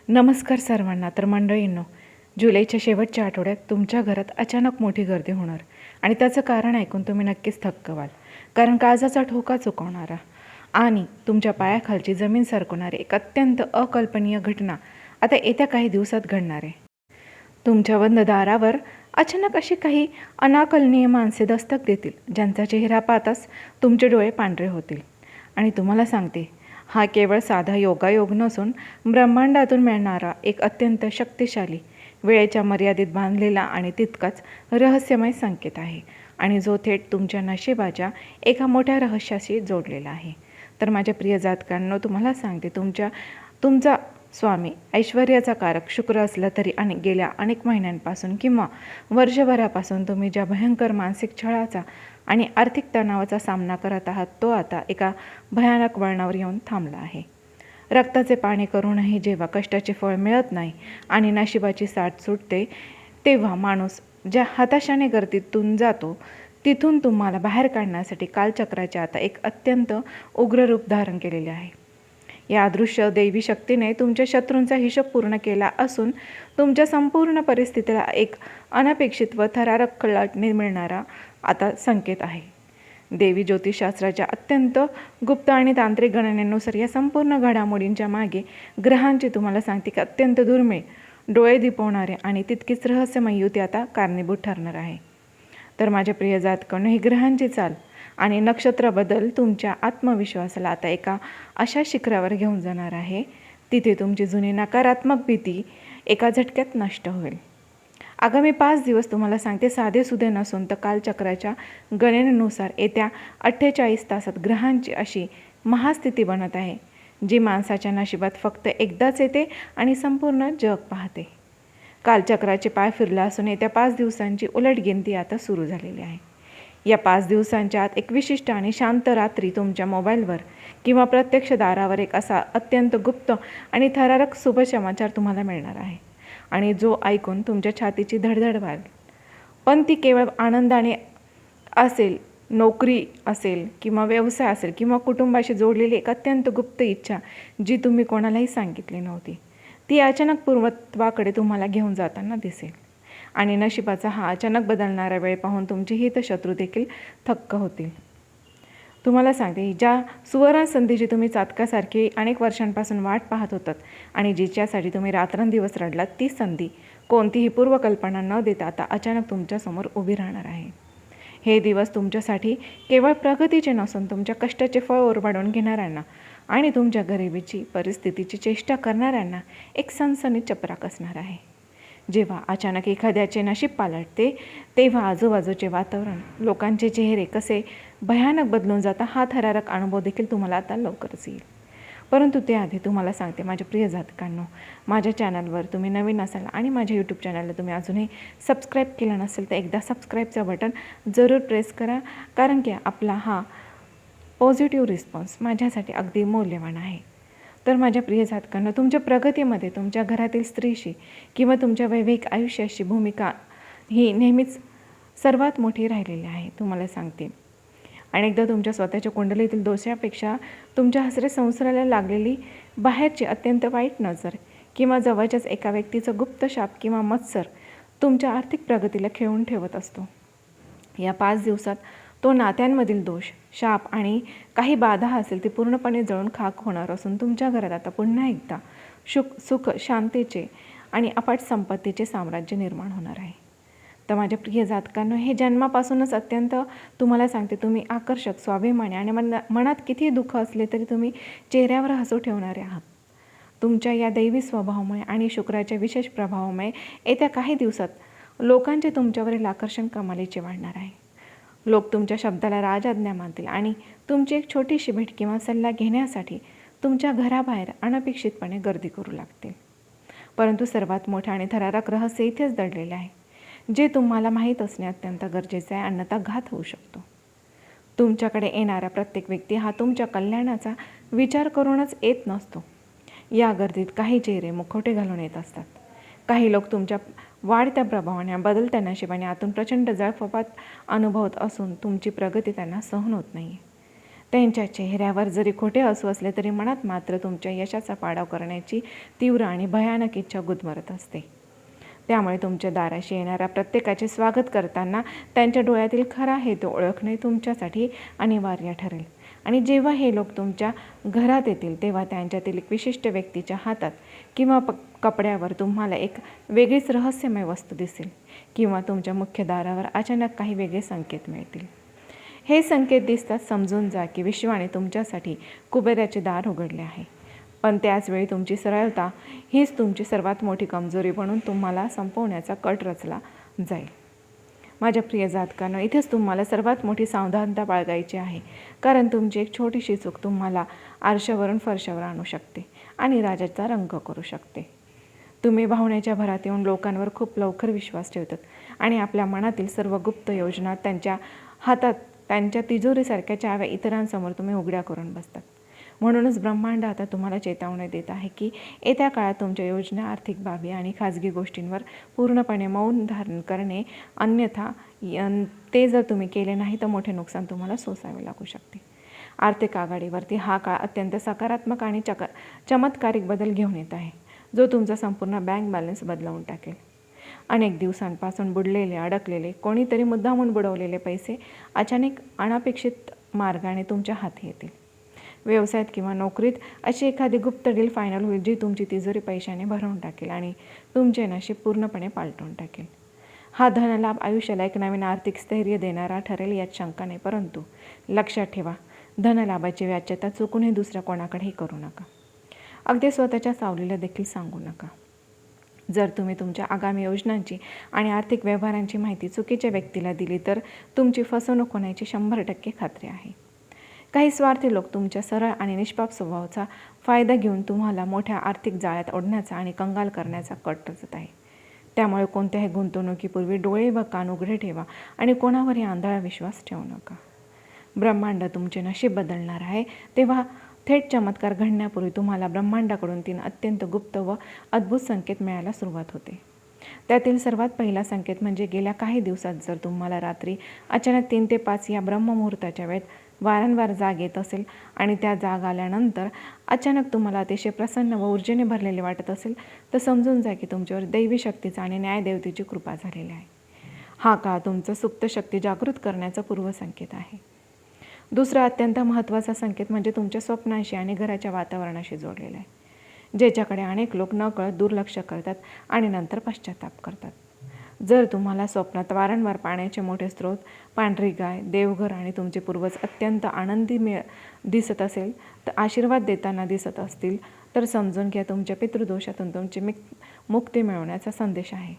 नमस्कार सर्वांना. तर मंडळींनो, जुलैच्या शेवटच्या आठवड्यात तुमच्या घरात अचानक मोठी गर्दी होणार आणि त्याचं कारण ऐकून तुम्ही नक्कीच थक्क व्हाल. कारण काळजाचा ठोका चुकवणारा आणि तुमच्या पायाखालची जमीन सरकवणारी एक अत्यंत अकल्पनीय घटना आता येत्या काही दिवसात घडणार आहे. तुमच्या बंद दारावर अचानक अशी काही अनाकलनीय माणसे दस्तक देतील, ज्यांचा चेहरा पाहताच तुमचे डोळे पांढरे होतील. आणि तुम्हाला सांगते, हा केवळ साधा योगायोग नसून ब्रह्मांडातून मिळणारा एक अत्यंत शक्तिशाली, वेळेच्या मर्यादेत बांधलेला आणि तितकाच रहस्यमय संकेत आहे, आणि जो थेट तुमच्या नशिबाच्या एका मोठ्या रहस्याशी जोडलेला आहे. तर माझ्या प्रिय जातकांनो, तुम्हाला सांगते, तुमचा स्वामी ऐश्वर्याचा कारक शुक्र असला तरी गेल्या अनेक महिन्यांपासून किंवा वर्षभरापासून तुम्ही ज्या भयंकर मानसिक छळाचा आणि आर्थिक तणावाचा सामना करत आहात, तो आता एका भयानक वळणावर येऊन थांबला आहे. रक्ताचे पाणी करूनही जेव्हा कष्टाचे फळ मिळत नाही आणि नशिबाची साथ सुटते, तेव्हा माणूस ज्या हताशाने गर्दीतून जातो, तिथून तुम्हाला बाहेर काढण्यासाठी कालचक्राचे आता एक अत्यंत उग्र रूप धारण केलेले आहे. या अदृश्य दैवी शक्तीने तुमच्या शत्रूंचा हिशोब पूर्ण केला असून तुमच्या संपूर्ण परिस्थितीला एक अनपेक्षित व थरारक कळाट मिळणारा आता संकेत आहे. देवी ज्योतिषशास्त्राच्या अत्यंत गुप्त आणि तांत्रिक गणनेनुसार या संपूर्ण घडामोडींच्या मागे ग्रहांची, तुम्हाला सांगते की अत्यंत दुर्मिळ, डोळे दिपवणारे आणि तितकीच रहस्यमय युती आता कारणीभूत ठरणार आहे. तर माझ्या प्रिय जातकांनो, ही ग्रहांची चाल आणि नक्षत्राबद्दल तुमच्या आत्मविश्वासाला आता एका अशा शिखरावर घेऊन जाणार आहे, तिथे तुमची जुनी नकारात्मक भीती एका झटक्यात नष्ट होईल. आगामी 5 दिवस तुम्हाला सांगते, साधेसुधे नसून तर कालचक्राच्या गणनेनुसार येत्या 48 तासात ग्रहांची अशी महास्थिती बनत आहे, जी माणसाच्या नशिबात फक्त एकदाच येते आणि संपूर्ण जग पाहते. कालचक्राचे पाय फिरला असून येत्या 5 दिवसांची उलटगिनती आता सुरू झालेली आहे. या 5 दिवसांच्या आत एक विशिष्ट आणि शांत रात्री तुमच्या मोबाईलवर किंवा प्रत्यक्ष दारावर एक असा अत्यंत गुप्त आणि थरारक शुभसमाचार तुम्हाला मिळणार आहे, आणि जो ऐकून तुमच्या छातीची धडधड व्हाल. पण ती केवळ आनंदाने असेल, नोकरी असेल किंवा व्यवसाय असेल किंवा कुटुंबाशी जोडलेली एक अत्यंत गुप्त इच्छा, जी तुम्ही कोणालाही सांगितली नव्हती, ती अचानक पूर्णत्वाकडे तुम्हाला घेऊन जाताना दिसेल. आणि नशिबाचा हा अचानक बदलणारा वेळ पाहून तुमचे हितशत्रू देखील थक्क होतील. तुम्हाला सांगते, ज्या सुवर्ण संधीची तुम्ही चातकासारखी अनेक वर्षांपासून वाट पाहत होतात आणि जिच्यासाठी तुम्ही रात्रंदिवस रडलात, ती संधी कोणतीही पूर्वकल्पना न देता आता अचानक तुमच्यासमोर उभी राहणार आहे. हे दिवस तुमच्यासाठी केवळ प्रगतीचे नसून तुमच्या कष्टाचे फळ ओरबाडून घेणाऱ्यांना आणि तुमच्या गरिबीची परिस्थितीची चेष्टा करणाऱ्यांना एक सनसनीत चपराक असणार आहे. जेव्हा अचानक एखाद्याचे नशीब पालटते, तेव्हा आजूबाजूचे वातावरण, लोकांचे चेहरे कसे भयानक बदलून जातात, हा थरारक अनुभव देखील तुम्हाला आता लवकरच येईल. परंतु त्याआधी तुम्हाला सांगते, माझ्या प्रिय जातकांनो, माझ्या चॅनलवर तुम्ही नवीन असाल आणि माझ्या यूट्यूब चॅनलला तुम्ही अजूनही सबस्क्राईब केलं नसेल तर एकदा सबस्क्राईबचं बटन जरूर प्रेस करा, कारण की आपला हा पॉझिटिव्ह रिस्पॉन्स माझ्यासाठी अगदी मौल्यवान आहे. तर माझ्या प्रिय जातकांना, तुमच्या प्रगतीमध्ये तुमच्या घरातील स्त्रीशी किंवा तुमच्या वैवाहिक आयुष्याची भूमिका ही नेहमीच सर्वात मोठी राहिलेली आहे. तुम्हाला सांगते, अनेकदा तुमच्या स्वतःच्या कुंडलीतील दोषापेक्षा तुमच्या हसरे संसाराला लागलेली बाहेरची अत्यंत वाईट नजर किंवा जवळच्याच एका व्यक्तीचा गुप्त शाप किंवा मत्सर तुमच्या आर्थिक प्रगतीला खिळवून ठेवत असतो. या 5 दिवसात तो नात्यांमधील दोष, शाप आणि काही बाधा असेल ती पूर्णपणे जळून खाक होणार असून तुमच्या घरात आता पुन्हा एकदा सुख, शांतीचे आणि अफाट संपत्तीचे साम्राज्य निर्माण होणार आहे. तर माझ्या प्रिय जातकांनो, हे जन्मापासूनच अत्यंत, तुम्हाला सांगते, तुम्ही आकर्षक, स्वाभिमानी आणि मनात किती दुःख असले तरी तुम्ही चेहऱ्यावर हसू ठेवणारे आहात. तुमच्या या दैवी स्वभावामुळे आणि शुक्राच्या विशेष प्रभावामुळे येत्या काही दिवसात लोकांचे तुमच्यावरील आकर्षण कमालीचे वाढणार आहे. लोक तुमच्या शब्दाला राजआज्ञा मानतील आणि तुमची एक छोटीशी भेट किंवा सल्ला घेण्यासाठी तुमच्या घराबाहेर अनपेक्षितपणे गर्दी करू लागतील. परंतु सर्वात मोठं आणि थरारक रहस्य इथेच दडलेले आहे, जे तुम्हाला माहीत असणे अत्यंत गरजेचे आहे, अन्यथा घात होऊ शकतो. तुमच्याकडे येणारा प्रत्येक व्यक्ती हा तुमच्या कल्याणाचा विचार करूनच येत नसतो. या गर्दीत काही चेहरे मुखवटे घालून येत असतात. काही लोक तुमच्या वाढत्या प्रभावाने, बदलत्या नशिबाने आतून प्रचंड जळफळाट अनुभवत असून तुमची प्रगती त्यांना सहन होत नाही. त्यांच्या चेहऱ्यावर जरी खोटे हसू असले तरी मनात मात्र तुमच्या यशाचा पाडाव करण्याची तीव्र आणि भयानक इच्छा गुदमरत असते. त्यामुळे तुमच्या दाराशी येणाऱ्या प्रत्येकाचे स्वागत करताना त्यांच्या डोळ्यातील खरा हेतू ओळखणे तुमच्यासाठी अनिवार्य ठरेल. आणि जेव्हा हे लोक तुमच्या घरात येतील तेव्हा त्यांच्यातील एक विशिष्ट व्यक्तीच्या हातात किंवा कपड्यावर तुम्हाला एक वेगळीच रहस्यमय वस्तू दिसेल किंवा तुमच्या मुख्य दारावर अचानक काही वेगळे संकेत मिळतील. हे संकेत दिसतात समजून जा की विश्वाने तुमच्यासाठी कुबेराचे दार उघडले आहे. पण त्याचवेळी तुमची सरळता हीच तुमची सर्वात मोठी कमजोरी बनून तुम्हाला संपवण्याचा कट रचला जाईल. माझ्या प्रिय जातकांनो, इथेच तुम्हाला सर्वात मोठी सावधानता बाळगायची आहे, कारण तुमची एक छोटीशी चूक तुम्हाला आरशावरून फरशावर आणू शकते आणि राजाचा रंग करू शकते. तुम्ही भावनेच्या भरात येऊन लोकांवर खूप लवकर विश्वास ठेवतात आणि आपल्या मनातील सर्व गुप्त योजना त्यांच्या हातात त्यांच्या तिजोरीसारख्या चाव्या इतरांसमोर तुम्ही उघड्या करून बसतात. म्हणूनच ब्रह्मांड आता तुम्हाला चेतावणी देत आहे की येत्या काळात तुमच्या योजना, आर्थिक बाबी आणि खाजगी गोष्टींवर पूर्णपणे मौन धारण करणे, अन्यथा ते जर तुम्ही केले नाही तर मोठे नुकसान तुम्हाला सोसावे लागू शकते. आर्थिक आघाडीवरती हा काळ अत्यंत सकारात्मक आणि चमत्कारिक बदल घेऊन येत आहे, जो तुमचा संपूर्ण बँक बॅलन्स बदलवून टाकेल. अनेक दिवसांपासून बुडलेले, अडकलेले, कोणीतरी मुद्दामून बुडवलेले पैसे अचानक अनपेक्षित मार्गाने तुमच्या हाती येतील. व्यवसायात किंवा नोकरीत अशी एखादी गुप्त डील फायनल होईल जी तुमची तिजोरी पैशाने भरवून टाकेल आणि तुमचे नशीब पूर्णपणे पालटून टाकेल. हा धनलाभ आयुष्याला एक नवीन आर्थिक स्थैर्य देणारा ठरेल यात शंका नाही. परंतु लक्षात ठेवा, धनलाभाची व्याच्यता चुकूनही दुसऱ्या कोणाकडेही करू नका. अगदी स्वतःच्या सावलीला देखील सांगू नका. जर तुम्ही तुमच्या आगामी योजनांची आणि आर्थिक व्यवहारांची माहिती चुकीच्या व्यक्तीला दिली तर तुमची फसवणूक होण्याची 100% खात्री आहे. काही स्वार्थी लोक तुमच्या सरळ आणि निष्पाप स्वभावाचा फायदा घेऊन तुम्हाला मोठ्या आर्थिक जाळ्यात ओढण्याचा आणि कंगाल करण्याचा कट रचत आहे. त्यामुळे कोणत्याही गुंतवणुकीपूर्वी डोळे व कान उघडे ठेवा आणि कोणावरही आंधळा विश्वास ठेवू नका. ब्रह्मांड तुमचे नशीब बदलणार आहे, तेव्हा थेट चमत्कार घडण्यापूर्वी तुम्हाला ब्रह्मांडाकडून 3 अत्यंत गुप्त व अद्भुत संकेत मिळायला सुरुवात होते. त्यातील सर्वात पहिला संकेत म्हणजे गेल्या काही दिवसात जर तुम्हाला रात्री अचानक 3 ते 5 या ब्रह्ममुहूर्ताच्या वेळेत वारंवार जाग येत असेल आणि त्या जाग आल्यानंतर अचानक तुम्हाला अतिशय प्रसन्न व ऊर्जेने भरलेले वाटत असेल तर समजून जा की तुमच्यावर दैवी शक्तीचा आणि न्यायदेवतेची कृपा झालेली आहे. हा काळ तुमचं सुप्त शक्ती जागृत करण्याचा पूर्वसंकेत आहे. दुसरा अत्यंत महत्त्वाचा संकेत म्हणजे तुमच्या स्वप्नांशी आणि घराच्या वातावरणाशी जोडलेला आहे, ज्याच्याकडे अनेक लोक नकळत दुर्लक्ष करतात आणि नंतर पश्चाताप करतात. जर तुम्हाला स्वप्नात वारंवार पाण्याचे मोठे स्रोत, पांढरी गाय, देवघर आणि तुमचे पूर्वज अत्यंत आनंदी दिसत असेल, तर आशीर्वाद देताना दिसत असतील, तर समजून घ्या तुमच्या पितृदोषातून तुमची मुक्ती मिळवण्याचा संदेश आहे.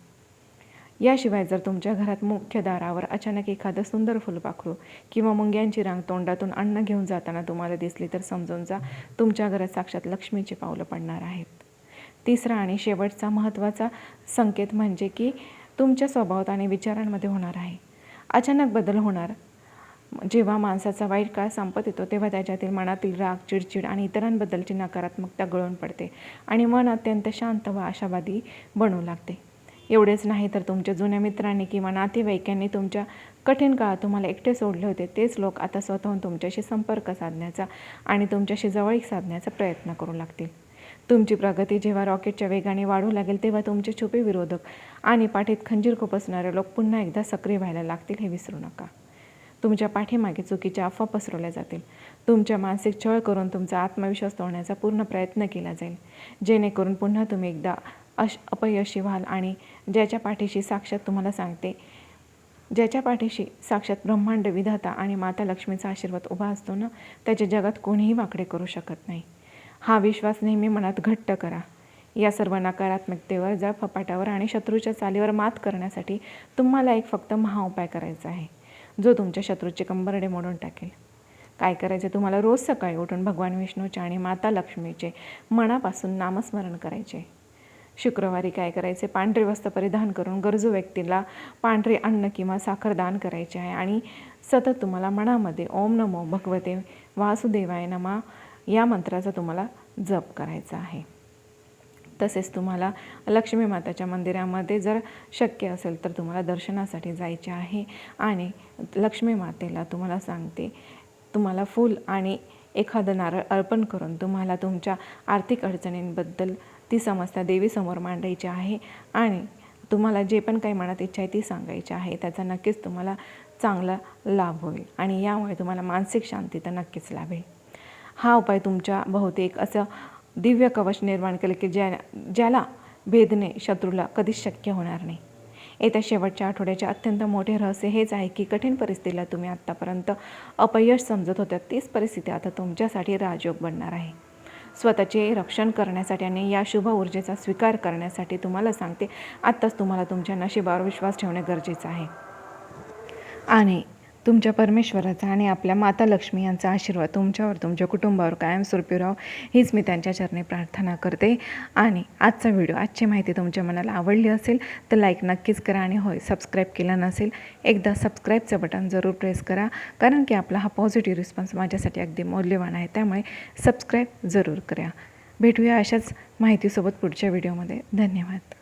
याशिवाय जर तुमच्या घरात मुख्य दारावर अचानक एखादं सुंदर फुलपाखरू किंवा मुंग्यांची रांग तोंडातून अन्न घेऊन जाताना तुम्हाला दिसली तर समजून जा तुमच्या घरात साक्षात लक्ष्मीची पावलं पडणार आहेत. तिसरा आणि शेवटचा महत्त्वाचा संकेत म्हणजे की तुमच्या स्वभावात आणि विचारांमध्ये होणार आहे अचानक बदल होणार. जेव्हा माणसाचा वाईट काळ संपत येतो तेव्हा त्याच्यातील मनातील राग, चिडचिड आणि इतरांबद्दलची नकारात्मकता गळून पडते आणि मन अत्यंत शांत व आशावादी बनू लागते. एवढेच नाही तर तुमच्या जुन्या मित्रांनी किंवा नातेवाईकांनी तुमच्या कठीण काळात तुम्हाला एकटे सोडले होते, तेच लोक आता स्वतःहून तुमच्याशी संपर्क साधण्याचा आणि तुमच्याशी जवळीक साधण्याचा प्रयत्न करू लागतील. तुमची प्रगती जेव्हा रॉकेटच्या वेगाने वाढू लागेल तेव्हा तुमचे छुपे विरोधक आणि पाठीत खंजीर खुपसणारे लोक पुन्हा एकदा सक्रिय व्हायला लागतील, हे विसरू नका. तुमच्या पाठीमागे चुकीच्या अफवा पसरवल्या जातील. तुमच्या मानसिक छळ करून तुमचा आत्मविश्वास तोडण्याचा पूर्ण प्रयत्न केला जाईल, जेणेकरून पुन्हा तुम्ही एकदा अपयशी व्हाल. आणि ज्याच्या पाठीशी साक्षात ब्रह्मांड विधाता आणि माता लक्ष्मीचा आशीर्वाद उभा असतो ना, त्याच्या जगात कोणीही वाकडे करू शकत नाही. हा विश्वास नेहमी मनात घट्ट करा. या सर्व नकारात्मकतेवर, जळफपाटावर आणि शत्रूच्या चालीवर मात करण्यासाठी तुम्हाला एक फक्त महाउपाय करायचा आहे, जो तुमच्या शत्रूचे कंबरडे मोडून टाकेल. काय करायचे? तुम्हाला रोज सकाळी उठून भगवान विष्णूचे आणि माता लक्ष्मीचे मनापासून नामस्मरण करायचे. शुक्रवारी काय करायचे? पांढरे वस्त्र परिधान करून गरजू व्यक्तीला पांढरे अन्न किंवा साखर दान करायचे आहे आणि सतत तुम्हाला मनामध्ये ओम नमो भगवते वासुदेवाय नमः या मंत्राचा तुम्हाला जप करायचा आहे. तसेच तुम्हाला लक्ष्मी माताच्या मंदिरामध्ये जर शक्य असेल तर तुम्हाला दर्शनासाठी जायचे आहे आणि लक्ष्मी मातेला तुम्हाला सांगते, तुम्हाला फूल आणि एखादं नारळ अर्पण करून तुम्हाला तुमच्या आर्थिक अडचणींबद्दल ती समस्या देवीसमोर मांडायची आहे आणि तुम्हाला जे पण काही मनात इच्छा आहे ती सांगायची आहे. त्याचा नक्कीच तुम्हाला चांगला लाभ होईल आणि यामुळे तुम्हाला मानसिक शांती तर नक्कीच लाभेल. हा उपाय तुमच्या बहुतेक असं दिव्य कवच निर्माण केलं की ज्याला भेदणे शत्रूला कधीच शक्य होणार नाही. येत्या शेवटच्या आठवड्याचे अत्यंत मोठे रहस्य हेच आहे की कठीण परिस्थितीला तुम्ही आत्तापर्यंत अपयश समजत होत्या तीच परिस्थिती आता तुमच्यासाठी राजयोग बनणार आहे. स्वतःचे रक्षण करण्यासाठी आणि या शुभ ऊर्जेचा स्वीकार करण्यासाठी तुम्हाला सांगते, आत्ताच तुम्हाला तुमच्या नशिबावर विश्वास ठेवणे गरजेचं आहे आणि तुमच्या परमेश्वराचा आणि आपल्या माता लक्ष्मी यांचा आशीर्वाद तुमच्यावर तुमच्या कुटुंबावर कायमस्वरूपी राहो हीच मी त्यांच्या चरणी प्रार्थना करते. आणि आजचा व्हिडिओ आजची माहिती तुमच्या मनाला आवडली असेल तर लाईक नक्कीच करा आणि होय सबस्क्राईब केलं नसेल एकदा सबस्क्राईबचं बटन जरूर प्रेस करा, कारण की आपला हा पॉझिटिव्ह रिस्पॉन्स माझ्यासाठी अगदी मौल्यवान आहे. त्यामुळे सबस्क्राईब जरूर करा. भेटूया अशाच माहितीसोबत पुढच्या व्हिडिओमध्ये. धन्यवाद.